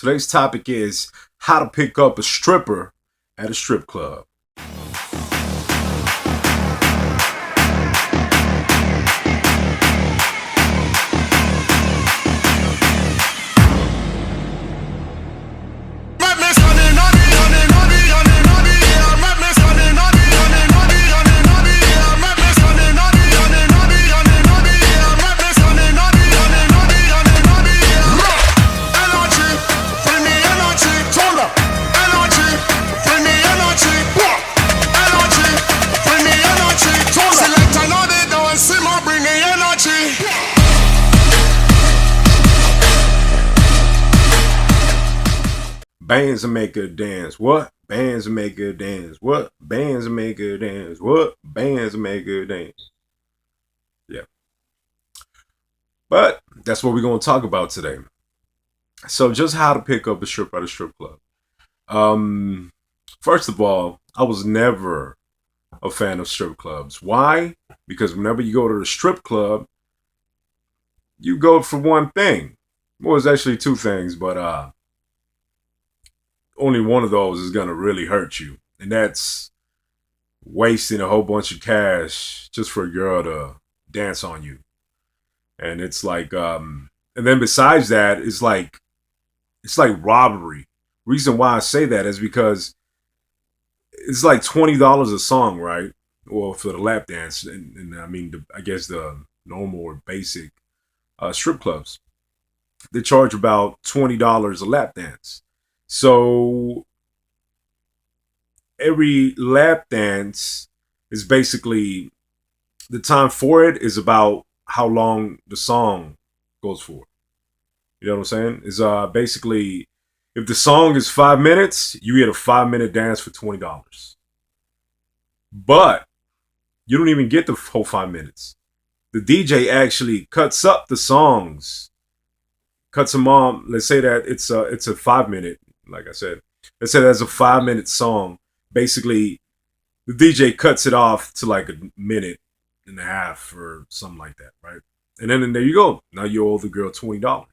Today's topic is how to pick up a stripper at a strip club. Bands that make her dance. What? Bands that make her dance. What? Bands that make her dance. What? Bands that make her dance. Yeah. But that's what we're going to talk about today. So just how to pick up a stripper at a strip club. First of all, I was never a fan of strip clubs. Why? Because whenever you go to the strip club, you go for one thing. Well, it's actually two things, but only one of those is going to really hurt you. And that's wasting a whole bunch of cash just for a girl to dance on you. And it's like, and then besides that, it's like robbery. Reason why I say that is because it's like $20 a song, right? Well, for the lap dance. And I mean, I guess the normal or basic strip clubs, they charge about $20 a lap dance. So every lap dance is basically, the time for it is about how long the song goes for. You know what I'm saying? Is basically, if the song is 5 minutes, you get a 5-minute dance for $20. But you don't even get the whole 5 minutes. The DJ actually cuts up the songs, cuts them on. Let's say that it's a 5 minute. Like I said, let's say that's a 5-minute song. Basically, the DJ cuts it off to like a minute and a half or something like that, right? And then there you go. Now you owe the girl $20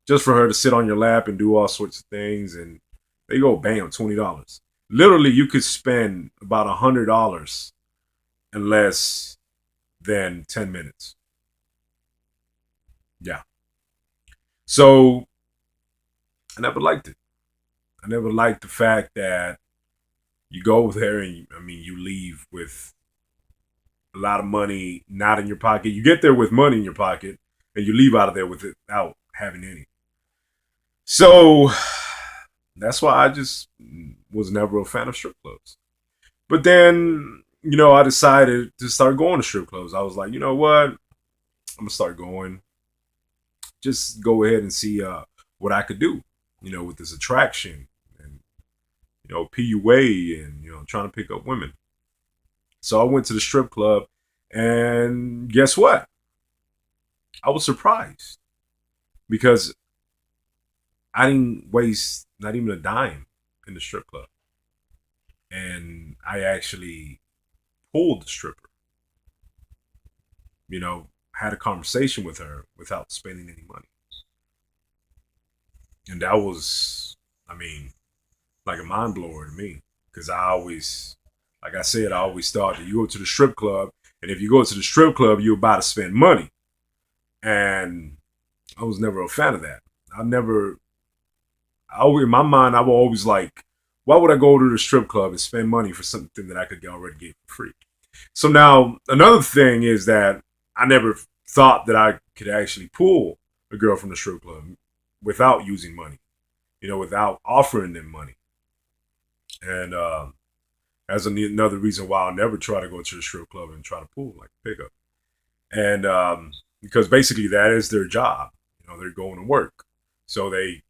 just for her to sit on your lap and do all sorts of things. And there you go, bam, $20. Literally, you could spend about $100 in less than 10 minutes. Yeah. So I never liked it. I never liked the fact that you go there and you leave with a lot of money not in your pocket. You get there with money in your pocket and you leave out of there without having any. So that's why I just was never a fan of strip clubs. But then, I decided to start going to strip clubs. I was like, you know what? I'm going to start going. Just go ahead and see what I could do, with this attraction and, PUA and, trying to pick up women. So I went to the strip club and guess what? I was surprised because I didn't waste not even a dime in the strip club. And I actually pulled the stripper, had a conversation with her without spending any money. And that was, like a mind blower to me. Because I always, like I said, I always thought that you go to the strip club, and if you go to the strip club, you're about to spend money. And I was never a fan of that. In my mind, I was always like, why would I go to the strip club and spend money for something that I could already get for free? So now, another thing is that I never thought that I could actually pull a girl from the strip club without using money, without offering them money. And that's another reason why I'll never try to go to the strip club and try to pull, like pickup. And because basically that is their job. They're going to work. So they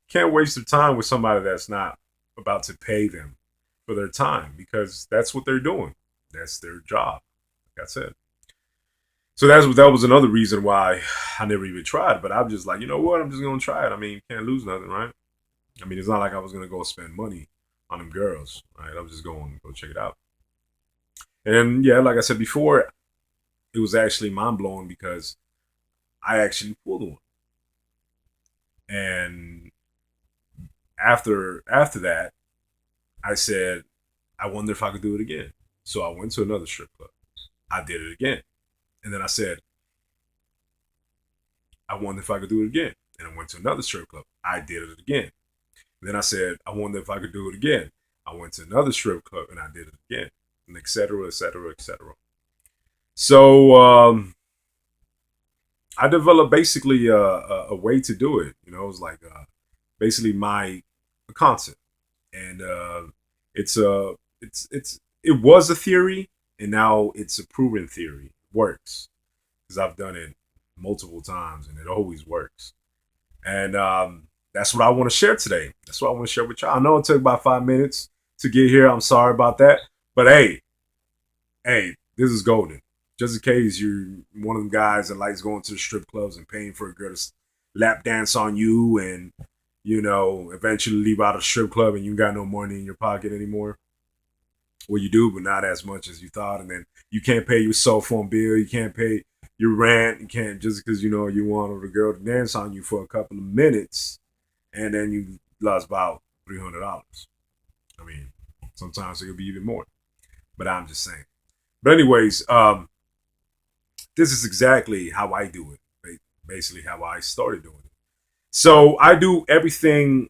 can't waste their time with somebody that's not about to pay them for their time because that's what they're doing. That's their job. Like I said. So that was another reason why I never even tried. But I'm just like, you know what? I'm just going to try it. Can't lose nothing, right? It's not like I was going to go spend money on them girls, right? I was just going to go check it out. And yeah, like I said before, it was actually mind blowing because I actually pulled one. And after that, I said, I wonder if I could do it again. So I went to another strip club. I did it again. And then I said, I wonder if I could do it again. And I went to another strip club. I did it again. And then I said, I wonder if I could do it again. I went to another strip club and I did it again. And et cetera, et cetera, et cetera. So I developed basically a way to do it. You know, it was like basically my concept. And it was a theory, and now it's a proven theory. It works because I've done it multiple times, and it always works. And that's what I want to share today. That's what I want to share with y'all. I know it took about 5 minutes to get here. I'm sorry about that, but hey, this is golden. Just in case you're one of them guys that likes going to the strip clubs and paying for a girl to lap dance on you, and eventually leave out of the strip club and you got no money in your pocket anymore. Well, you do, but not as much as you thought. And then you can't pay your cell phone bill. You can't pay your rent. You can't just because you wanted a girl to dance on you for a couple of minutes, and then you lost about $300. I mean, sometimes it could be even more. But I'm just saying. But anyways, this is exactly how I do it. Basically, how I started doing it. So I do everything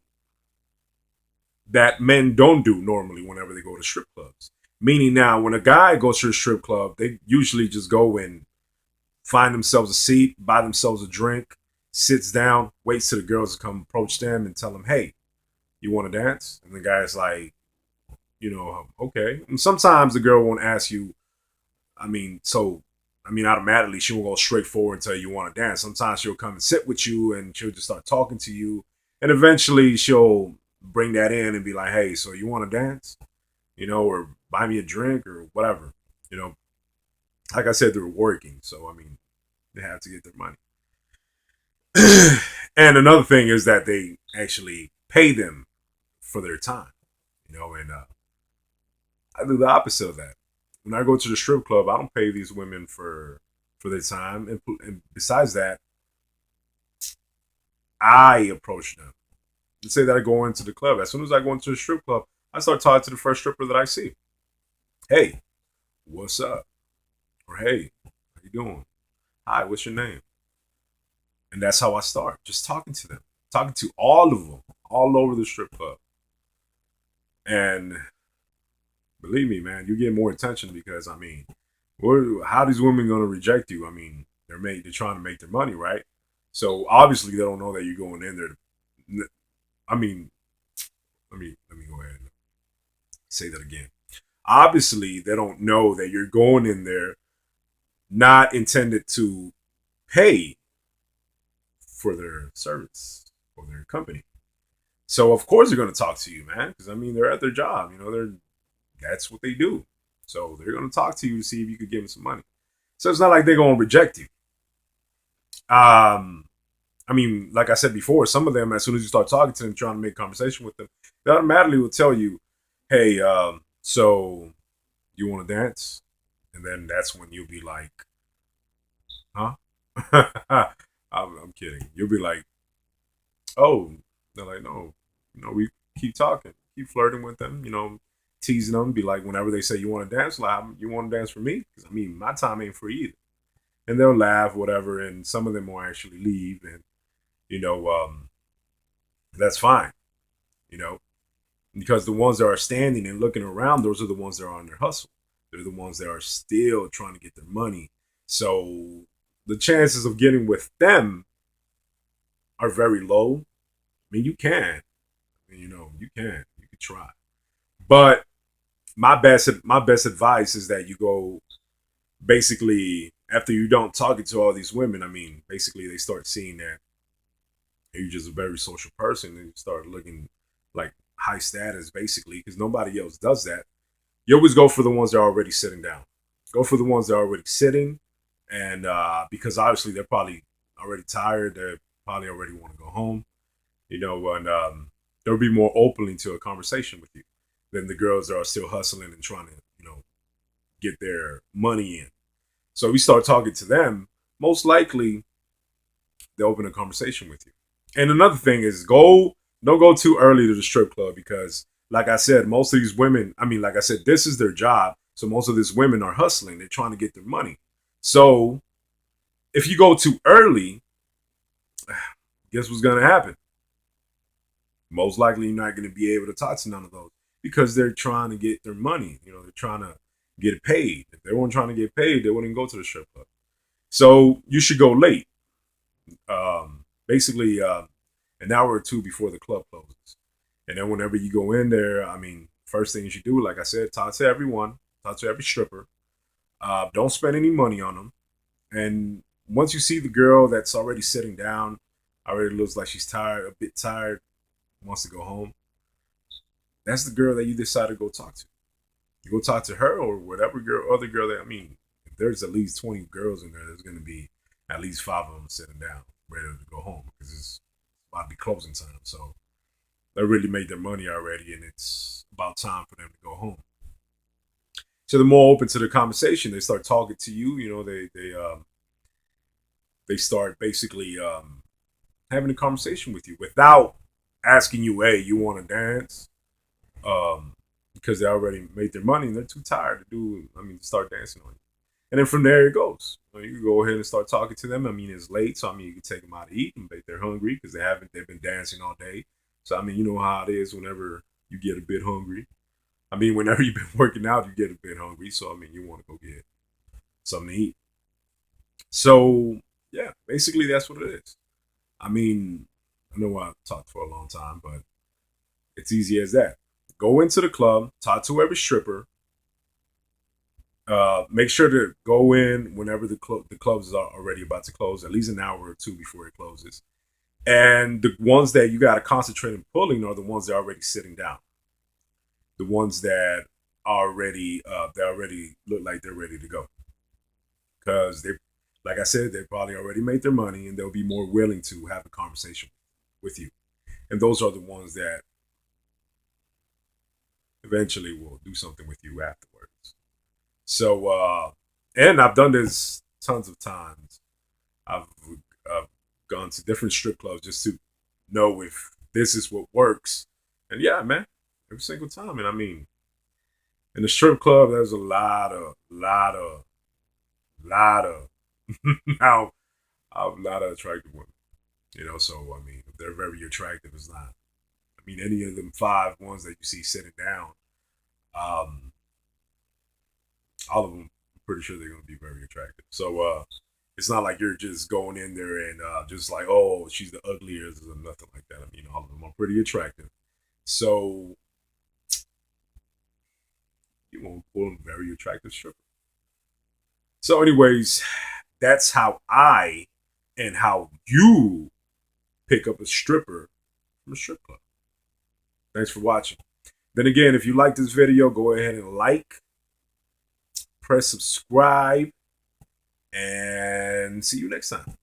that men don't do normally whenever they go to strip clubs. Meaning now, when a guy goes to a strip club, they usually just go and find themselves a seat, buy themselves a drink, sits down, waits till the girls to come approach them and tell them, hey, you want to dance? And the guy's like, okay. And sometimes the girl won't ask you, automatically she won't go straight forward and tell you want to dance. Sometimes she'll come and sit with you and she'll just start talking to you. And eventually she'll bring that in and be like, hey, so you want to dance? Or buy me a drink or whatever. Like I said, they're working. So, they have to get their money. And another thing is that they actually pay them for their time, and I do the opposite of that. When I go to the strip club, I don't pay these women for their time. And besides that, I approach them. Let's say that I go into the club. As soon as I go into the strip club, I start talking to the first stripper that I see. Hey, what's up? Or hey, how you doing? Hi, what's your name? And that's how I start. Just talking to them. Talking to all of them. All over the strip club. And believe me, man, you get more attention because how are these women gonna reject you? They're trying to make their money, right? So obviously they don't know that you're going in there. Let me go ahead and say that again. Obviously they don't know that you're going in there not intended to pay for their service or their company. So of course they're gonna talk to you, man, because they're at their job. That's what they do. So they're gonna talk to you to see if you could give them some money. So it's not like they're gonna reject you. Like I said before, some of them, as soon as you start talking to them, trying to make conversation with them, they automatically will tell you, hey, so you want to dance? And then that's when you'll be like, huh? I'm kidding. You'll be like, oh, they're like, no, we keep talking, keep flirting with them, teasing them, be like, whenever they say you want to dance, like, you want to dance for me? Because my time ain't free either. And they'll laugh, whatever, and some of them will actually leave, and that's fine, you know, because the ones that are standing and looking around, those are the ones that are on their hustle. They're the ones that are still trying to get their money. So the chances of getting with them are very low. You can, you can try, but my best advice is that you go basically after you don't talking to all these women. Basically they start seeing that you're just a very social person and you start looking like high status, basically, because nobody else does that. You always go for the ones that are already sitting down. Go for the ones that are already sitting, and because obviously they're probably already tired. They probably already want to go home, and they'll be more open to a conversation with you than the girls that are still hustling and trying to, get their money in. So if you start talking to them, most likely they'll open a conversation with you. And another thing is go don't go too early to the strip club because, like I said, most of these women, I mean, like I said, this is their job. So most of these women are hustling. They're trying to get their money. So if you go too early, guess what's going to happen? Most likely you're not going to be able to talk to none of those because they're trying to get their money. You know, they're trying to get paid. If they weren't trying to get paid, they wouldn't go to the strip club. So you should go late, basically an hour or two before the club closes. And then whenever you go in there, I mean, first thing you should do, like I said, talk to everyone, talk to every stripper. Don't spend any money on them. And once you see the girl that's already sitting down, already looks like she's tired, a bit tired, wants to go home, that's the girl that you decide to go talk to. You go talk to her or whatever girl, other girl that, I mean, if there's at least 20 girls in there, there's going to be at least 5 of them sitting down, ready to go home because it's about to be closing time. So they really made their money already and it's about time for them to go home. So they're more open to the conversation. They start talking to you. You know, they start basically having a conversation with you without asking you, "Hey, you want to dance?" Because they already made their money and they're too tired to do. I mean, to start dancing on you. And then from there it goes. You can go ahead and start talking to them. I mean, it's late, so I mean, you can take them out to eat, and they're hungry because they've been dancing all day. So I mean, you know how it is whenever you get a bit hungry. I mean, whenever you've been working out, you get a bit hungry. So I mean, you want to go get something to eat. So yeah, basically that's what it is. I mean, I know I've talked for a long time, but it's easy as that. Go into the club, talk to every stripper. Make sure to go in whenever the clubs are already about to close, at least an hour or two before it closes. And the ones that you got to concentrate on pulling are the ones that are already sitting down. The ones that already look like they're ready to go because they, like I said, they probably already made their money and they'll be more willing to have a conversation with you. And those are the ones that eventually will do something with you afterwards. So, and I've done this tons of times. I've, I've gone to different strip clubs just to know if this is what works. And yeah, man, every single time. And I mean, in the strip club, there's lot of, now, a lot of attractive women. You know, so I mean, if they're very attractive, it's not. I mean, any of them 5 ones that you see sitting down, um, all of them, I'm pretty sure they're going to be very attractive. So it's not like you're just going in there and just like, oh, she's the ugliest or nothing like that. I mean, all of them are pretty attractive. So you won't pull a very attractive stripper. So, anyways, that's how I and how you pick up a stripper from a strip club. Thanks for watching. Then again, if you like this video, go ahead and like, press subscribe, and see you next time.